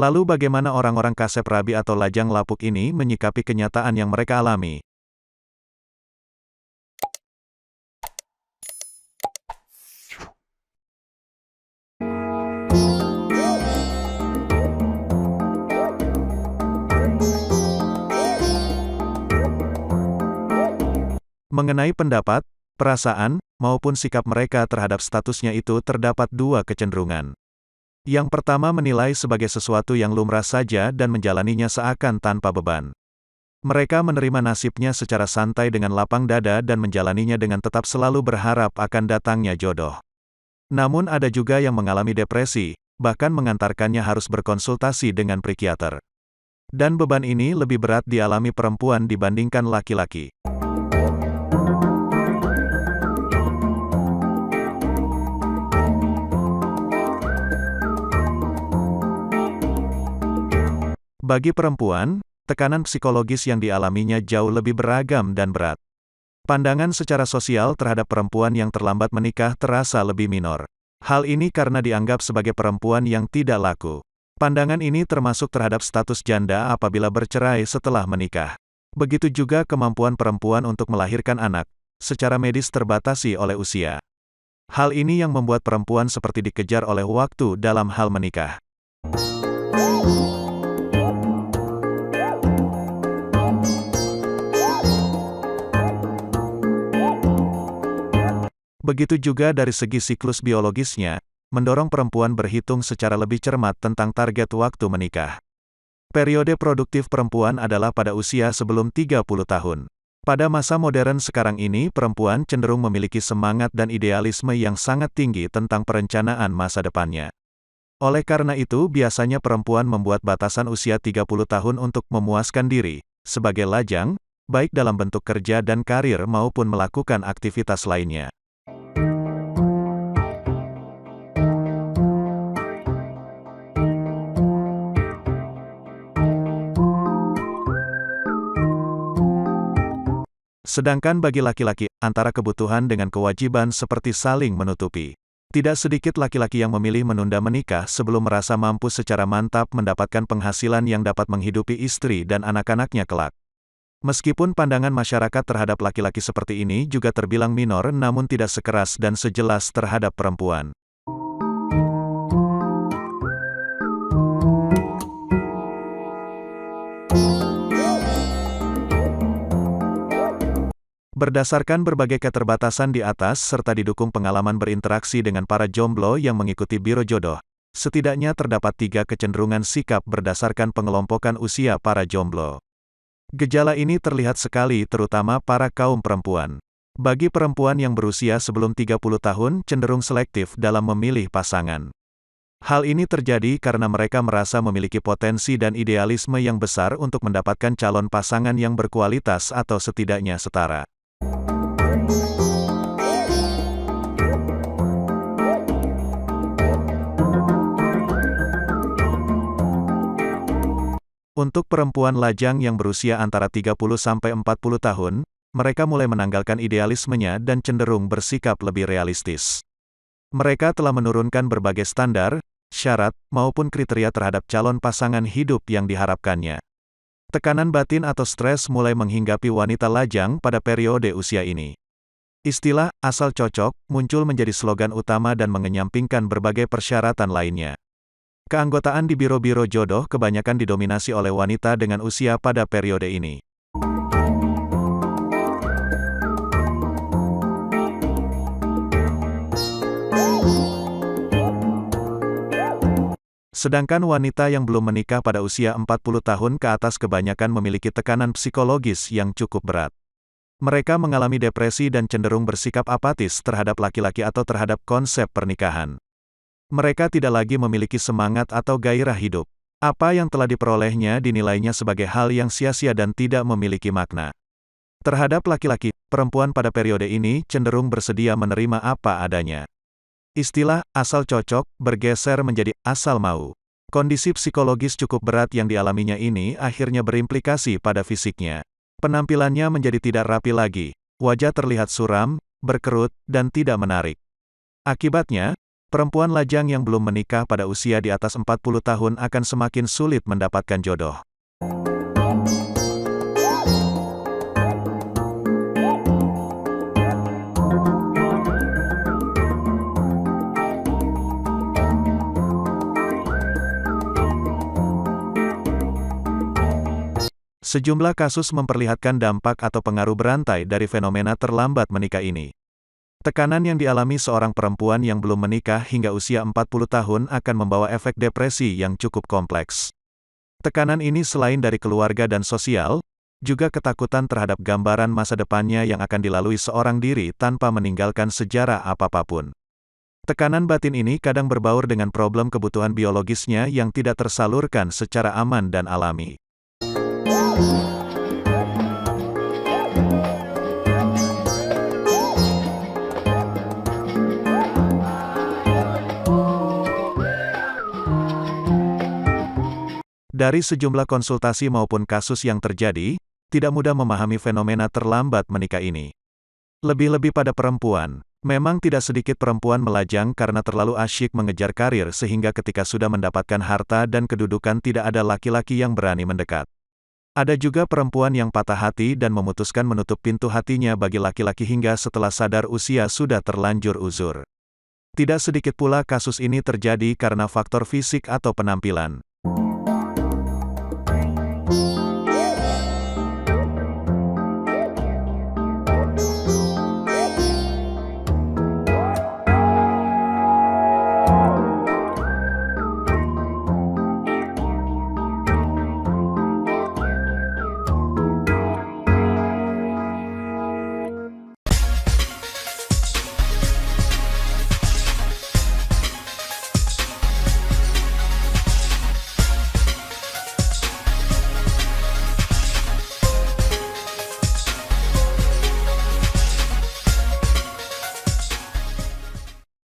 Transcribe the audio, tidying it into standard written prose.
Lalu bagaimana orang-orang Kasep Rabi atau lajang lapuk ini menyikapi kenyataan yang mereka alami? Mengenai pendapat, perasaan, maupun sikap mereka terhadap statusnya itu terdapat dua kecenderungan. Yang pertama menilai sebagai sesuatu yang lumrah saja dan menjalaninya seakan tanpa beban. Mereka menerima nasibnya secara santai dengan lapang dada dan menjalaninya dengan tetap selalu berharap akan datangnya jodoh. Namun ada juga yang mengalami depresi, bahkan mengantarkannya harus berkonsultasi dengan psikiater. Dan beban ini lebih berat dialami perempuan dibandingkan laki-laki. Bagi perempuan, tekanan psikologis yang dialaminya jauh lebih beragam dan berat. Pandangan secara sosial terhadap perempuan yang terlambat menikah terasa lebih minor. Hal ini karena dianggap sebagai perempuan yang tidak laku. Pandangan ini termasuk terhadap status janda apabila bercerai setelah menikah. Begitu juga kemampuan perempuan untuk melahirkan anak, secara medis terbatasi oleh usia. Hal ini yang membuat perempuan seperti dikejar oleh waktu dalam hal menikah. Begitu juga dari segi siklus biologisnya, mendorong perempuan berhitung secara lebih cermat tentang target waktu menikah. Periode produktif perempuan adalah pada usia sebelum 30 tahun. Pada masa modern sekarang ini, perempuan cenderung memiliki semangat dan idealisme yang sangat tinggi tentang perencanaan masa depannya. Oleh karena itu, biasanya perempuan membuat batasan usia 30 tahun untuk memuaskan diri, sebagai lajang, baik dalam bentuk kerja dan karir maupun melakukan aktivitas lainnya. Sedangkan bagi laki-laki, antara kebutuhan dengan kewajiban seperti saling menutupi. Tidak sedikit laki-laki yang memilih menunda menikah sebelum merasa mampu secara mantap mendapatkan penghasilan yang dapat menghidupi istri dan anak-anaknya kelak. Meskipun pandangan masyarakat terhadap laki-laki seperti ini juga terbilang minor namun tidak sekeras dan sejelas terhadap perempuan. Berdasarkan berbagai keterbatasan di atas serta didukung pengalaman berinteraksi dengan para jomblo yang mengikuti Biro Jodoh, setidaknya terdapat 3 kecenderungan sikap berdasarkan pengelompokan usia para jomblo. Gejala ini terlihat sekali terutama para kaum perempuan. Bagi perempuan yang berusia sebelum 30 tahun cenderung selektif dalam memilih pasangan. Hal ini terjadi karena mereka merasa memiliki potensi dan idealisme yang besar untuk mendapatkan calon pasangan yang berkualitas atau setidaknya setara. Untuk perempuan lajang yang berusia antara 30 sampai 40 tahun, mereka mulai menanggalkan idealismenya dan cenderung bersikap lebih realistis. Mereka telah menurunkan berbagai standar, syarat, maupun kriteria terhadap calon pasangan hidup yang diharapkannya. Tekanan batin atau stres mulai menghinggapi wanita lajang pada periode usia ini. Istilah "asal cocok" muncul menjadi slogan utama dan mengenyampingkan berbagai persyaratan lainnya. Keanggotaan di biro-biro jodoh kebanyakan didominasi oleh wanita dengan usia pada periode ini. Sedangkan wanita yang belum menikah pada usia 40 tahun ke atas kebanyakan memiliki tekanan psikologis yang cukup berat. Mereka mengalami depresi dan cenderung bersikap apatis terhadap laki-laki atau terhadap konsep pernikahan. Mereka tidak lagi memiliki semangat atau gairah hidup. Apa yang telah diperolehnya dinilainya sebagai hal yang sia-sia dan tidak memiliki makna. Terhadap laki-laki, perempuan pada periode ini cenderung bersedia menerima apa adanya. Istilah "asal cocok" bergeser menjadi "asal mau". Kondisi psikologis cukup berat yang dialaminya ini akhirnya berimplikasi pada fisiknya. Penampilannya menjadi tidak rapi lagi, wajah terlihat suram, berkerut, dan tidak menarik. Akibatnya, Perempuan lajang yang belum menikah pada usia di atas 40 tahun akan semakin sulit mendapatkan jodoh. Sejumlah kasus memperlihatkan dampak atau pengaruh berantai dari fenomena terlambat menikah ini. Tekanan yang dialami seorang perempuan yang belum menikah hingga usia 40 tahun akan membawa efek depresi yang cukup kompleks. Tekanan ini selain dari keluarga dan sosial, juga ketakutan terhadap gambaran masa depannya yang akan dilalui seorang diri tanpa meninggalkan sejarah apapun. Tekanan batin ini kadang berbaur dengan problem kebutuhan biologisnya yang tidak tersalurkan secara aman dan alami. Dari sejumlah konsultasi maupun kasus yang terjadi, tidak mudah memahami fenomena terlambat menikah ini. Lebih-lebih pada perempuan, memang tidak sedikit perempuan melajang karena terlalu asyik mengejar karir sehingga ketika sudah mendapatkan harta dan kedudukan tidak ada laki-laki yang berani mendekat. Ada juga perempuan yang patah hati dan memutuskan menutup pintu hatinya bagi laki-laki hingga setelah sadar usia sudah terlanjur uzur. Tidak sedikit pula kasus ini terjadi karena faktor fisik atau penampilan.